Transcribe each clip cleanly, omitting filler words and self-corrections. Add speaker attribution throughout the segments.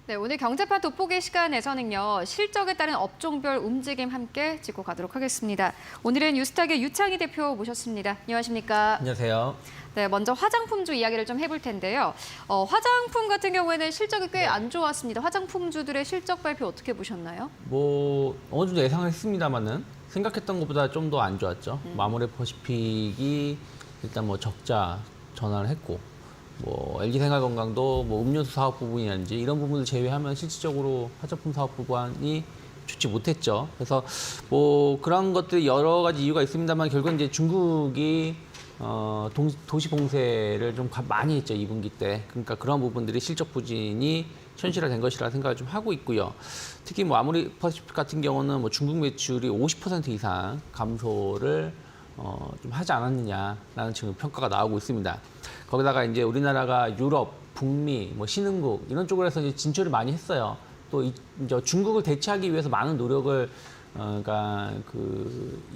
Speaker 1: 네, 오늘 경제판 돋보기 시간에서는요, 실적에 따른 업종별 움직임 함께 짚고 가도록 하겠습니다. 오늘은 뉴스탁의 유창희 대표 모셨습니다. 안녕하십니까?
Speaker 2: 안녕하세요.
Speaker 1: 네, 먼저 화장품주 이야기를 좀 해볼 텐데요. 화장품 같은 경우에는 실적이 꽤 안 좋았습니다. 화장품주들의 실적 발표 어떻게 보셨나요?
Speaker 2: 어느 정도 예상을 했습니다만은 생각했던 것보다 좀 더 안 좋았죠. 아모레 퍼시픽이 일단 적자 전환을 했고, LG생활건강도 음료수 사업 부분이라든지 이런 부분을 제외하면 실질적으로 화장품 사업 부분이 좋지 못했죠. 그래서 그런 것들이 여러 가지 이유가 있습니다만 결국 이제 중국이 도시 봉쇄를 좀 많이 했죠, 2분기 때. 그러니까 그런 부분들이 실적 부진이 현실화된 것이라 생각을 좀 하고 있고요. 특히 아모레 퍼시픽 같은 경우는 중국 매출이 50% 이상 감소를 좀 하지 않았느냐라는 지금 평가가 나오고 있습니다. 거기다가 이제 우리나라가 유럽, 북미, 신흥국 이런 쪽으로 해서 이제 진출을 많이 했어요. 또 이제 중국을 대체하기 위해서 많은 노력을 그러니까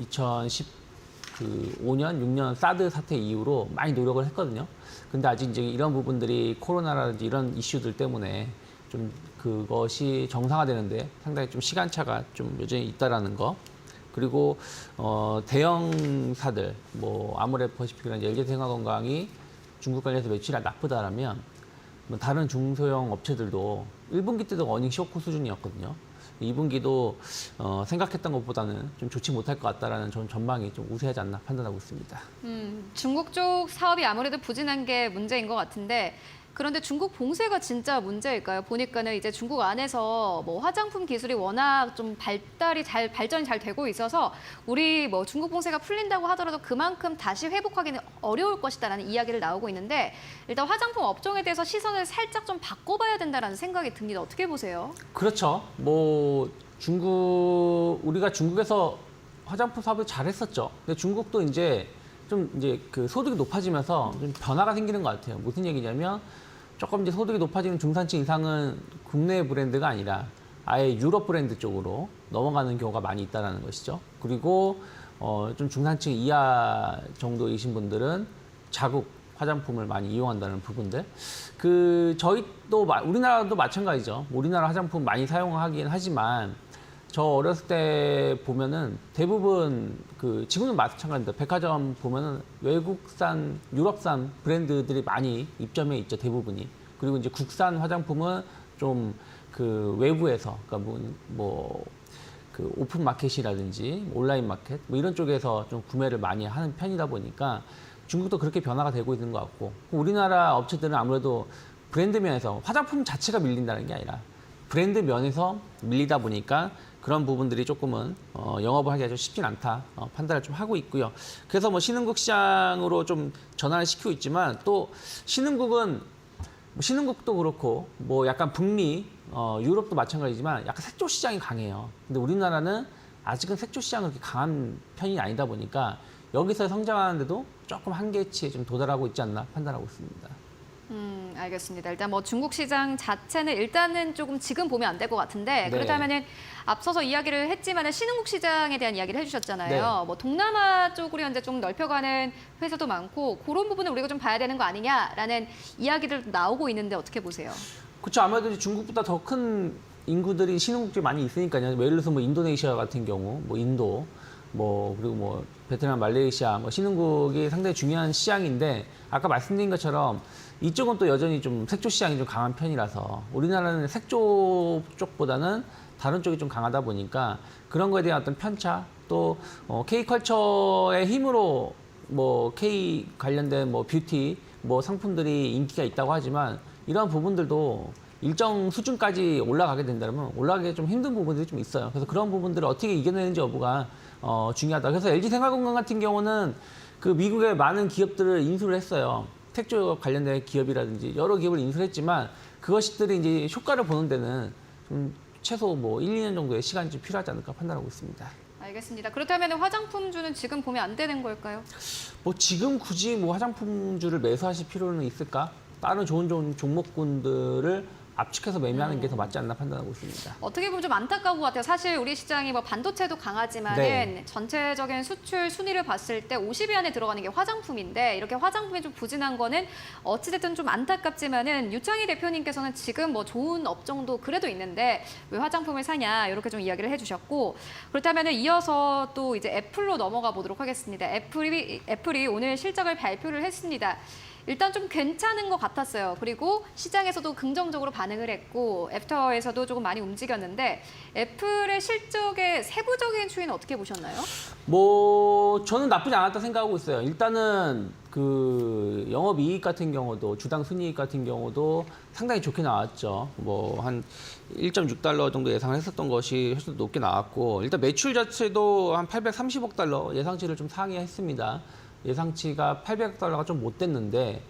Speaker 2: 2015년, 6년 사드 사태 이후로 많이 노력을 했거든요. 근데 아직 이제 이런 부분들이 코로나라든지 이런 이슈들 때문에 좀 그것이 정상화되는데 상당히 좀 시간차가 좀 여전히 있다라는 거. 그리고 대형사들 아모레 퍼시픽이나 LG생활건강이 중국 관련해서 매출이 나쁘다라면 다른 중소형 업체들도 1분기 때도 어닝 쇼크 수준이었거든요. 2분기도 생각했던 것보다는 좀 좋지 못할 것 같다라는 전망이 좀 우세하지 않나 판단하고 있습니다.
Speaker 1: 중국 쪽 사업이 아무래도 부진한 게 문제인 것 같은데 그런데 중국 봉쇄가 진짜 문제일까요? 보니까는 이제 중국 안에서 화장품 기술이 워낙 좀 발전이 잘 되고 있어서 우리 중국 봉쇄가 풀린다고 하더라도 그만큼 다시 회복하기는 어려울 것이다라는 이야기를 나오고 있는데 일단 화장품 업종에 대해서 시선을 살짝 좀 바꿔봐야 된다라는 생각이 듭니다. 어떻게 보세요?
Speaker 2: 그렇죠. 우리가 중국에서 화장품 사업을 잘했었죠. 근데 중국도 이제 그 소득이 높아지면서 좀 변화가 생기는 것 같아요. 무슨 얘기냐면 조금 이제 소득이 높아지는 중산층 이상은 국내 브랜드가 아니라 아예 유럽 브랜드 쪽으로 넘어가는 경우가 많이 있다는 것이죠. 그리고 좀 중산층 이하 정도이신 분들은 자국 화장품을 많이 이용한다는 부분들. 우리나라도 마찬가지죠. 우리나라 화장품 많이 사용하긴 하지만 저 어렸을 때 보면은 대부분 지금은 마찬가지입니다. 백화점 보면은 외국산, 유럽산 브랜드들이 많이 입점해 있죠, 대부분이. 그리고 이제 국산 화장품은 좀 외부에서, 그러니까 오픈 마켓이라든지 온라인 마켓 이런 쪽에서 좀 구매를 많이 하는 편이다 보니까 중국도 그렇게 변화가 되고 있는 것 같고 우리나라 업체들은 아무래도 브랜드 면에서 화장품 자체가 밀린다는 게 아니라 브랜드 면에서 밀리다 보니까 그런 부분들이 조금은 영업을 하기가 좀 쉽진 않다 판단을 좀 하고 있고요. 그래서 신흥국 시장으로 좀 전환을 시키고 있지만 또 신흥국도 그렇고 약간 북미, 유럽도 마찬가지지만 약간 색조 시장이 강해요. 근데 우리나라는 아직은 색조 시장은 그렇게 강한 편이 아니다 보니까 여기서 성장하는데도 조금 한계치에 좀 도달하고 있지 않나 판단하고 있습니다.
Speaker 1: 알겠습니다. 일단 중국 시장 자체는 일단은 조금 지금 보면 안 될 것 같은데
Speaker 2: 네.
Speaker 1: 그렇다면은 앞서서 이야기를 했지만은 신흥국 시장에 대한 이야기를 해주셨잖아요.
Speaker 2: 네.
Speaker 1: 동남아 쪽으로 현재 좀 넓혀가는 회사도 많고 그런 부분을 우리가 좀 봐야 되는 거 아니냐라는 이야기들 나오고 있는데 어떻게 보세요?
Speaker 2: 그렇죠. 아무래도 중국보다 더 큰 인구들이 신흥국들이 많이 있으니까요. 예를 들어서 인도네시아 같은 경우, 인도, 그리고 베트남, 말레이시아, 신흥국이 상당히 중요한 시장인데 아까 말씀드린 것처럼 이쪽은 또 여전히 좀 색조 시장이 좀 강한 편이라서 우리나라는 색조 쪽보다는 다른 쪽이 좀 강하다 보니까 그런 거에 대한 어떤 편차 또 K컬처의 힘으로 K 관련된 뷰티 상품들이 인기가 있다고 하지만 이런 부분들도 일정 수준까지 올라가게 된다면 올라가기 좀 힘든 부분들이 좀 있어요. 그래서 그런 부분들을 어떻게 이겨내는지 여부가 중요하다. 그래서 LG생활건강 같은 경우는 미국의 많은 기업들을 인수를 했어요. 색조 관련된 기업이라든지 여러 기업을 인수를 했지만 그것들이 이제 효과를 보는 데는 좀 최소 1, 2년 정도의 시간이 좀 필요하지 않을까 판단하고 있습니다.
Speaker 1: 알겠습니다. 그렇다면 화장품주는 지금 보면 안 되는 걸까요?
Speaker 2: 지금 굳이 화장품주를 매수하실 필요는 있을까? 다른 좋은 종목군들을 압축해서 매매하는 게 더 맞지 않나 판단하고 있습니다.
Speaker 1: 어떻게 보면 좀 안타까운 것 같아요. 사실 우리 시장이 뭐 반도체도 강하지만은
Speaker 2: 네.
Speaker 1: 전체적인 수출 순위를 봤을 때 50위 안에 들어가는 게 화장품인데 이렇게 화장품이 좀 부진한 거는 어찌됐든 좀 안타깝지만은 유창희 대표님께서는 지금 뭐 좋은 업종도 그래도 있는데 왜 화장품을 사냐 이렇게 좀 이야기를 해주셨고 그렇다면은 이어서 또 이제 애플로 넘어가 보도록 하겠습니다. 애플이 오늘 실적을 발표를 했습니다. 일단 좀 괜찮은 것 같았어요. 그리고 시장에서도 긍정적으로 반응을 했고 애프터에서도 조금 많이 움직였는데 애플의 실적의 세부적인 추이는 어떻게 보셨나요?
Speaker 2: 뭐 저는 나쁘지 않았다 생각하고 있어요. 일단은 그 영업이익 같은 경우도 주당 순이익 같은 경우도 상당히 좋게 나왔죠. 뭐 한 1.6달러 정도 예상을 했었던 것이 훨씬 더 높게 나왔고 일단 매출 자체도 한 830억 달러 예상치를 좀 상회했습니다. 예상치가 800억 달러가 좀 못 됐는데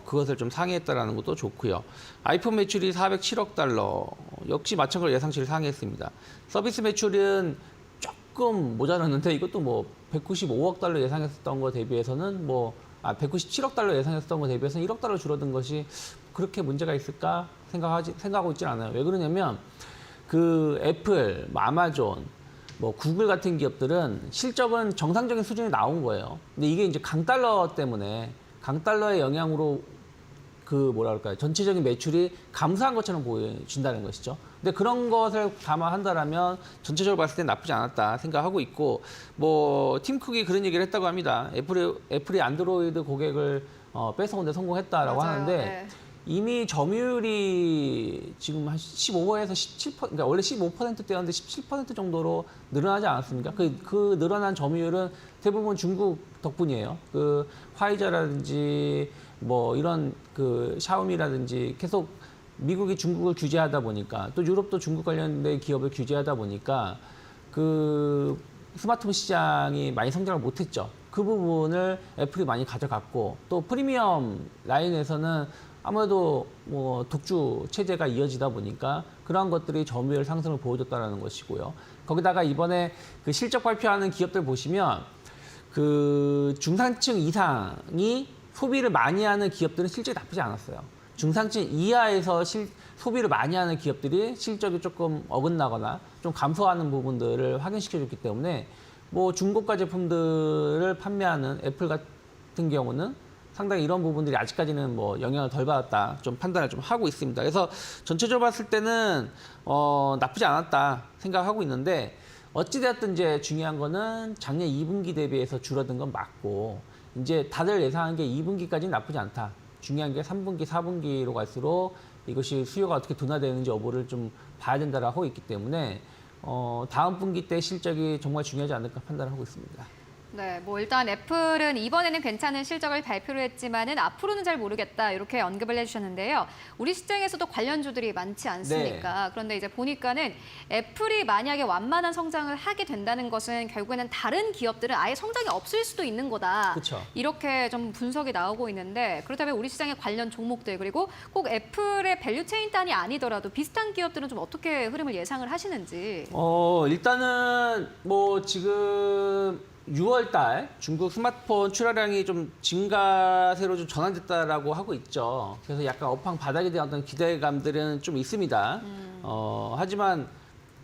Speaker 2: 그것을 좀 상회했다라는 것도 좋고요. 아이폰 매출이 407억 달러 역시 마찬가지로 예상치를 상회했습니다. 서비스 매출은 조금 모자랐는데 이것도 뭐 195억 달러 예상했었던 거 대비해서는 197억 달러 예상했었던 거 대비해서는 1억 달러 줄어든 것이 그렇게 문제가 있을까 생각하고 있지는 않아요. 왜 그러냐면 그 애플, 아마존, 구글 같은 기업들은 실적은 정상적인 수준이 나온 거예요. 근데 이게 이제 강달러 때문에 강달러의 영향으로 전체적인 매출이 감소한 것처럼 보여진다는 것이죠. 근데 그런 것을 감안한다라면 전체적으로 봤을 때 나쁘지 않았다 생각하고 있고, 팀 쿡이 그런 얘기를 했다고 합니다. 애플이 안드로이드 고객을 뺏어온 데 성공했다라고
Speaker 1: 맞아요.
Speaker 2: 하는데
Speaker 1: 네.
Speaker 2: 이미 점유율이 지금 한 15에서 17%, 그러니까 원래 15%대였는데 17% 정도로 늘어나지 않았습니까? 그 늘어난 점유율은 대부분 중국 덕분이에요. 그 화이자라든지 이런 그 샤오미라든지 계속 미국이 중국을 규제하다 보니까 또 유럽도 중국 관련된 기업을 규제하다 보니까 그 스마트폰 시장이 많이 성장을 못했죠. 그 부분을 애플이 많이 가져갔고 또 프리미엄 라인에서는 아무래도 독주 체제가 이어지다 보니까 그러한 것들이 점유율 상승을 보여줬다는 것이고요. 거기다가 이번에 그 실적 발표하는 기업들 보시면 그 중산층 이상이 소비를 많이 하는 기업들은 실적이 나쁘지 않았어요. 중산층 이하에서 소비를 많이 하는 기업들이 실적이 조금 어긋나거나 좀 감소하는 부분들을 확인시켜줬기 때문에 중고가 제품들을 판매하는 애플 같은 경우는 상당히 이런 부분들이 아직까지는 영향을 덜 받았다 좀 판단을 좀 하고 있습니다. 그래서 전체적으로 봤을 때는 나쁘지 않았다 생각하고 있는데 어찌되었든 이제 중요한 거는 작년 2분기 대비해서 줄어든 건 맞고 이제 다들 예상한 게 2분기까지는 나쁘지 않다. 중요한 게 3분기, 4분기로 갈수록 이것이 수요가 어떻게 둔화되는지 여부를 좀 봐야 된다고 하고 있기 때문에 다음 분기 때 실적이 정말 중요하지 않을까 판단을 하고 있습니다.
Speaker 1: 네, 일단 애플은 이번에는 괜찮은 실적을 발표를 했지만은 앞으로는 잘 모르겠다 이렇게 언급을 해주셨는데요. 우리 시장에서도 관련주들이 많지 않습니까?
Speaker 2: 네.
Speaker 1: 그런데 이제 보니까는 애플이 만약에 완만한 성장을 하게 된다는 것은 결국에는 다른 기업들은 아예 성장이 없을 수도 있는 거다.
Speaker 2: 그쵸.
Speaker 1: 이렇게 좀 분석이 나오고 있는데 그렇다면 우리 시장의 관련 종목들 그리고 꼭 애플의 밸류체인 단이 아니더라도 비슷한 기업들은 좀 어떻게 흐름을 예상을 하시는지.
Speaker 2: 일단은 지금 6월 달 중국 스마트폰 출하량이 좀 증가세로 좀 전환됐다라고 하고 있죠. 그래서 약간 업황 바닥에 대한 어떤 기대감들은 좀 있습니다. 하지만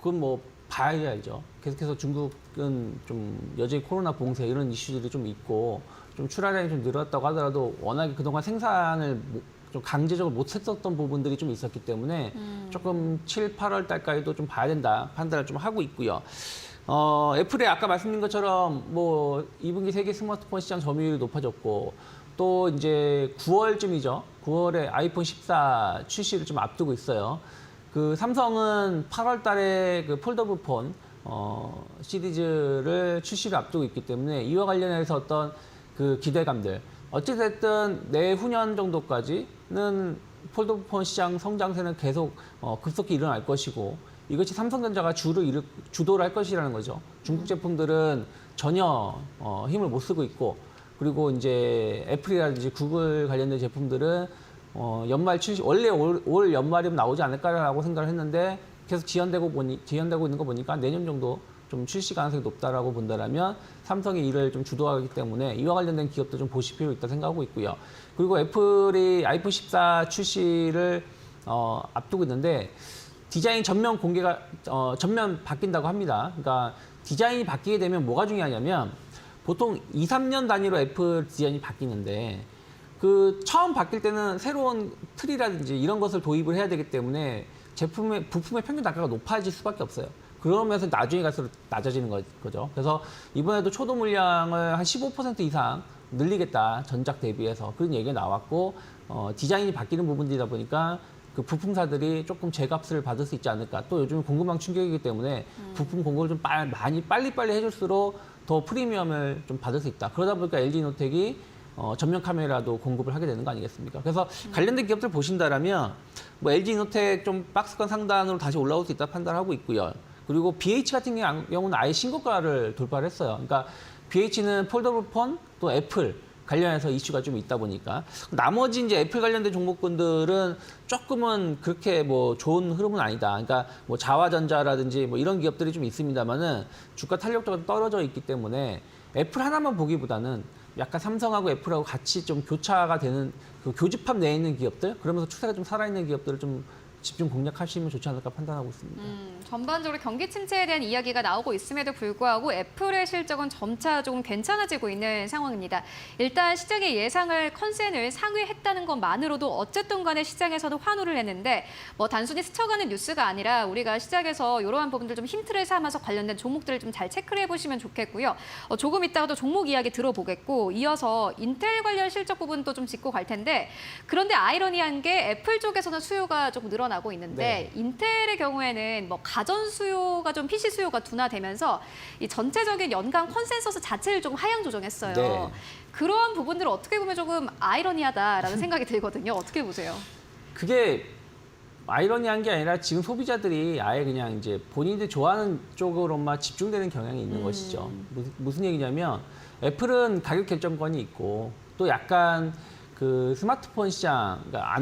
Speaker 2: 그건 봐야죠. 계속해서 중국은 좀 여전히 코로나 봉쇄 이런 이슈들이 좀 있고 좀 출하량이 좀 늘었다고 하더라도 워낙에 그동안 생산을 좀 강제적으로 못 했었던 부분들이 좀 있었기 때문에 조금 7, 8월 달까지도 좀 봐야 된다 판단을 좀 하고 있고요. 애플이 아까 말씀드린 것처럼 2분기 세계 스마트폰 시장 점유율이 높아졌고 또 이제 9월쯤이죠. 9월에 아이폰 14 출시를 좀 앞두고 있어요. 그 삼성은 8월 달에 그 폴더블 폰 시리즈를 출시를 앞두고 있기 때문에 이와 관련해서 어떤 그 기대감들 어찌됐든 내후년 정도까지는 폴더블 폰 시장 성장세는 계속 급속히 일어날 것이고 이것이 삼성전자가 주도를 할 것이라는 거죠. 중국 제품들은 전혀 힘을 못 쓰고 있고 그리고 이제 애플이라든지 구글 관련된 제품들은 연말 출시 원래 올 연말이면 나오지 않을까라고 생각을 했는데 계속 지연되고 있는 거 보니까 내년 정도 좀 출시 가능성이 높다라고 본다라면 삼성이 이를 좀 주도하기 때문에 이와 관련된 기업도 좀 보실 필요 있다 생각하고 있고요. 그리고 애플이 아이폰 14 출시를 앞두고 있는데 디자인 전면 공개가 전면 바뀐다고 합니다. 그러니까 디자인이 바뀌게 되면 뭐가 중요하냐면 보통 2, 3년 단위로 애플 디자인이 바뀌는데 그 처음 바뀔 때는 새로운 틀이라든지 이런 것을 도입을 해야 되기 때문에 부품의 평균 단가가 높아질 수밖에 없어요. 그러면서 나중에 갈수록 낮아지는 거죠. 그래서 이번에도 초도 물량을 한 15% 이상 늘리겠다, 전작 대비해서 그런 얘기가 나왔고 디자인이 바뀌는 부분들이다 보니까 그 부품사들이 조금 제값을 받을 수 있지 않을까. 또 요즘 공급망 충격이기 때문에 부품 공급을 좀 빨리빨리 해줄수록 더 프리미엄을 좀 받을 수 있다. 그러다 보니까 LG노텍이 전면 카메라도 공급을 하게 되는 거 아니겠습니까? 그래서 관련된 기업들 보신다라면 뭐 LG노텍 좀 박스권 상단으로 다시 올라올 수 있다 판단하고 있고요. 그리고 BH 같은 경우는 아예 신고가를 돌파를 했어요. 그러니까 BH는 폴더블 폰, 또 애플 관련해서 이슈가 좀 있다 보니까 나머지 이제 애플 관련된 종목군들은 조금은 그렇게 뭐 좋은 흐름은 아니다. 그러니까 뭐 자화전자라든지 뭐 이런 기업들이 좀 있습니다만은 주가 탄력도가 떨어져 있기 때문에 애플 하나만 보기보다는 약간 삼성하고 애플하고 같이 좀 교차가 되는 그 교집합 내에 있는 기업들, 그러면서 추세가 좀 살아있는 기업들을 좀 집중 공략하시면 좋지 않을까 판단하고 있습니다.
Speaker 1: 전반적으로 경기 침체에 대한 이야기가 나오고 있음에도 불구하고 애플의 실적은 점차 조금 괜찮아지고 있는 상황입니다. 일단 시장의 예상을 컨센을 상회했다는 것만으로도 어쨌든 간에 시장에서도 환호를 했는데 뭐 단순히 스쳐가는 뉴스가 아니라 우리가 시장에서 이러한 부분들 좀 힌트를 삼아서 관련된 종목들을 좀 잘 체크를 해보시면 좋겠고요. 조금 이따가도 종목 이야기 들어보겠고 이어서 인텔 관련 실적 부분도 좀 짚고 갈 텐데 그런데 아이러니한 게 애플 쪽에서는 수요가 조금 늘어나고 있는데 인텔의 경우에는 뭐 가전 수요가 좀 PC 수요가 둔화되면서 이 전체적인 연간 컨센서스 자체를 조금 하향 조정했어요.
Speaker 2: 네.
Speaker 1: 그러한 부분들을 어떻게 보면 조금 아이러니하다라는 생각이 들거든요. 어떻게 보세요?
Speaker 2: 그게 아이러니한 게 아니라 지금 소비자들이 아예 그냥 이제 본인들이 좋아하는 쪽으로만 집중되는 경향이 있는 것이죠. 무슨 얘기냐면 애플은 가격 결정권이 있고 또 약간 그 스마트폰 시장, 그러니까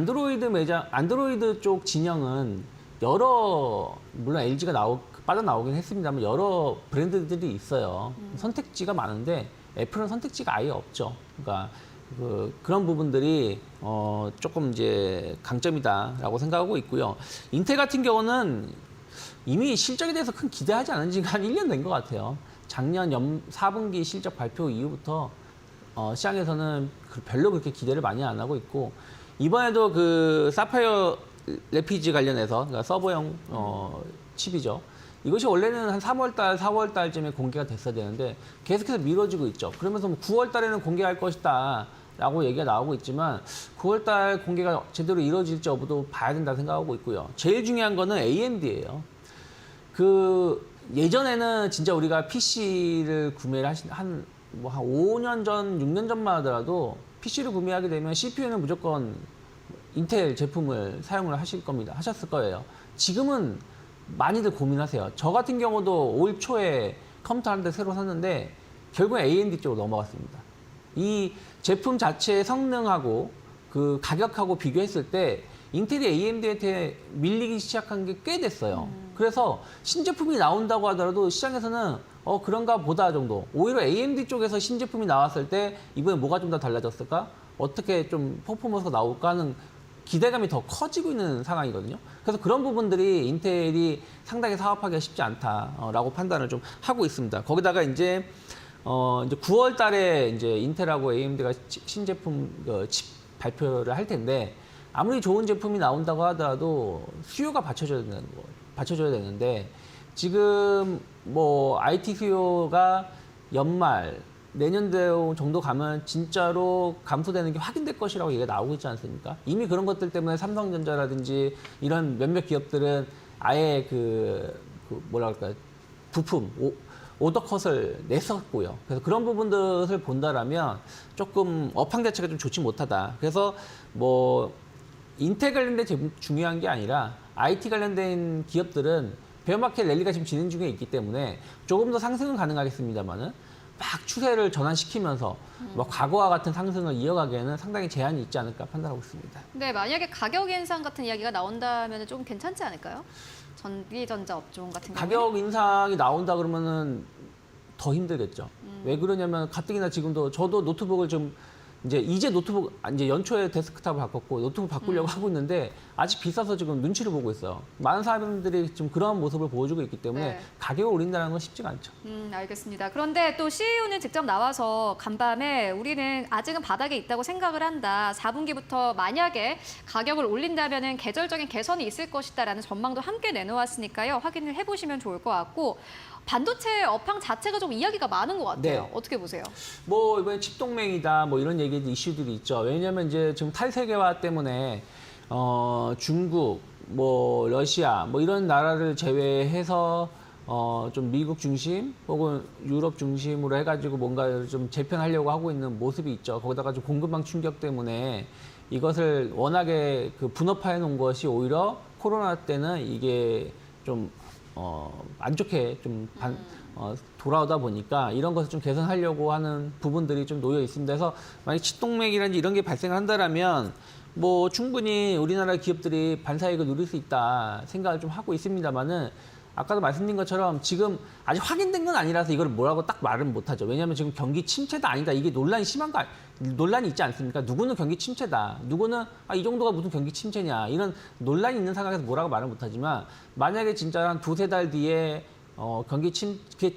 Speaker 2: 안드로이드 쪽 진영은 물론 LG가 빠져나오긴 했습니다만 여러 브랜드들이 있어요. 선택지가 많은데 애플은 선택지가 아예 없죠. 그러니까 그런 부분들이 조금 이제 강점이다라고 생각하고 있고요. 인텔 같은 경우는 이미 실적에 대해서 큰 기대하지 않은 지가 한 1년 된 것 같아요. 작년 4분기 실적 발표 이후부터 시장에서는 별로 그렇게 기대를 많이 안 하고 있고 이번에도 그 사파이어 레피지 관련해서 그러니까 서버용 칩이죠. 이것이 원래는 한 3월달, 4월달쯤에 공개가 됐어야 되는데 계속해서 미뤄지고 있죠. 그러면서 뭐 9월달에는 공개할 것이다 라고 얘기가 나오고 있지만 9월달 공개가 제대로 이루어질지 여부도 봐야 된다 생각하고 있고요. 제일 중요한 거는 AMD예요. 예전에는 진짜 우리가 PC를 구매를 한 5년 전, 6년 전만 하더라도 PC를 구매하게 되면 CPU는 무조건 인텔 제품을 사용을 하셨을 거예요. 지금은 많이들 고민하세요. 저 같은 경우도 올 초에 컴퓨터 한 대 새로 샀는데 결국엔 AMD 쪽으로 넘어갔습니다. 이 제품 자체의 성능하고 그 가격하고 비교했을 때 인텔이 AMD한테 밀리기 시작한 게 꽤 됐어요. 그래서 신제품이 나온다고 하더라도 시장에서는 그런가 보다 정도. 오히려 AMD 쪽에서 신제품이 나왔을 때 이번에 뭐가 좀 더 달라졌을까? 어떻게 좀 퍼포먼스가 나올까 하는 기대감이 더 커지고 있는 상황이거든요. 그래서 그런 부분들이 인텔이 상당히 사업하기가 쉽지 않다라고 판단을 좀 하고 있습니다. 거기다가 이제 9월 달에 이제 인텔하고 AMD가 신제품 칩 발표를 할 텐데 아무리 좋은 제품이 나온다고 하더라도 수요가 받쳐줘야 되는데 지금 뭐 IT 수요가 연말 내년도 정도 가면 진짜로 감소되는 게 확인될 것이라고 얘기가 나오고 있지 않습니까? 이미 그런 것들 때문에 삼성전자라든지 이런 몇몇 기업들은 아예 부품 오더 컷을 냈었고요. 그래서 그런 부분들을 본다라면 조금 업황 자체가 좀 좋지 못하다. 그래서 뭐 인텔 관련된 중요한 게 아니라 IT 관련된 기업들은 베어마켓 랠리가 지금 진행 중에 있기 때문에 조금 더 상승은 가능하겠습니다만은 막 추세를 전환시키면서 뭐 과거와 같은 상승을 이어가기에는 상당히 제한이 있지 않을까 판단하고 있습니다.
Speaker 1: 네, 만약에 가격 인상 같은 이야기가 나온다면 좀 괜찮지 않을까요? 전기전자 업종 같은 경우는?
Speaker 2: 가격 인상이 나온다 그러면은 더 힘들겠죠. 왜 그러냐면 가뜩이나 지금도 저도 노트북을 좀 이제 노트북 이제 연초에 데스크탑을 바꿨고 노트북 바꾸려고 하고 있는데 아직 비싸서 지금 눈치를 보고 있어요. 많은 사람들이 좀 그런 모습을 보여주고 있기 때문에
Speaker 1: 네.
Speaker 2: 가격을 올린다는 건 쉽지가 않죠.
Speaker 1: 알겠습니다. 그런데 또 CEO는 직접 나와서 간밤에 우리는 아직은 바닥에 있다고 생각을 한다. 4분기부터 만약에 가격을 올린다면은 계절적인 개선이 있을 것이다라는 전망도 함께 내놓았으니까요. 확인을 해보시면 좋을 것 같고 반도체 업황 자체가 좀 이야기가 많은 것 같아요.
Speaker 2: 네.
Speaker 1: 어떻게 보세요?
Speaker 2: 뭐 이번에 칩 동맹이다 뭐 이런 얘기 이슈들이 있죠. 왜냐하면 이제 지금 탈세계화 때문에 중국, 뭐 러시아 뭐 이런 나라를 제외해서 좀 미국 중심 혹은 유럽 중심으로 해가지고 뭔가 좀 재편하려고 하고 있는 모습이 있죠. 거기다가 좀 공급망 충격 때문에 이것을 워낙에 그 분업화해 놓은 것이 오히려 코로나 때는 이게 좀 안 좋게 좀 돌아오다 보니까 이런 것을 좀 개선하려고 하는 부분들이 좀 놓여 있습니다. 그래서 만약 칩동맹이라든지 이런 게 발생을 한다라면 뭐 충분히 우리나라 기업들이 반사이익을 누릴 수 있다 생각을 좀 하고 있습니다만은 아까도 말씀드린 것처럼 지금 아직 확인된 건 아니라서 이걸 뭐라고 딱 말은 못하죠. 왜냐하면 지금 경기 침체다 아니다 이게 논란이 심한 거 논란이 있지 않습니까? 누구는 경기 침체다, 누구는 이 정도가 무슨 경기 침체냐 이런 논란이 있는 상황에서 뭐라고 말은 못하지만 만약에 진짜 한 두세 달 뒤에 경기 침체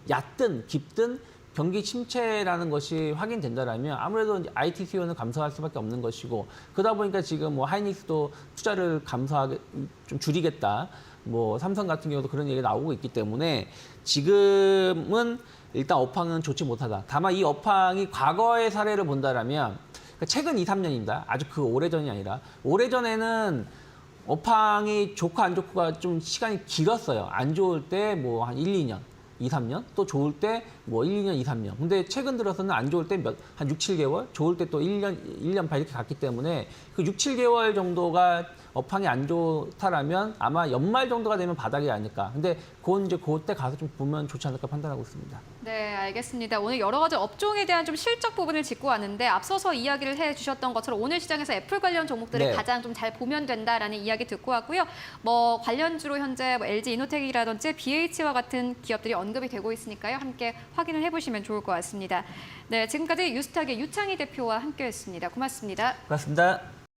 Speaker 2: 얕든 깊든 경기 침체라는 것이 확인된다라면 아무래도 이제 IT 수요는 감소할 수밖에 없는 것이고 그러다 보니까 지금 뭐 하이닉스도 투자를 감소하게 좀 줄이겠다. 뭐 삼성 같은 경우도 그런 얘기가 나오고 있기 때문에 지금은 일단 업황은 좋지 못하다. 다만 이 업황이 과거의 사례를 본다라면 그러니까 최근 2, 3년입니다. 아주 그 오래전이 아니라 오래전에는 업황이 좋고 안 좋고가 좀 시간이 길었어요. 안 좋을 때 뭐 한 1, 2년. 2, 3년, 또 좋을 때 뭐 1, 2년, 2, 3년. 근데 최근 들어서는 안 좋을 때 한 6, 7개월, 좋을 때 또 1년 반 이렇게 갔기 때문에 그 6, 7개월 정도가 업황이 안 좋다라면 아마 연말 정도가 되면 바닥이 아닐까. 근데 그건 이제 그때 가서 좀 보면 좋지 않을까 판단하고 있습니다.
Speaker 1: 네, 알겠습니다. 오늘 여러 가지 업종에 대한 좀 실적 부분을 짚고 왔는데 앞서서 이야기를 해주셨던 것처럼 오늘 시장에서 애플 관련 종목들을
Speaker 2: 네.
Speaker 1: 가장 좀 잘 보면 된다라는 이야기 듣고 왔고요. 뭐 관련주로 현재 뭐 LG 이노텍이라든지 BH와 같은 기업들이 언급이 되고 있으니까요. 함께 확인을 해보시면 좋을 것 같습니다. 네, 지금까지 유스탁의 유창희 대표와 함께했습니다. 고맙습니다.
Speaker 2: 고맙습니다.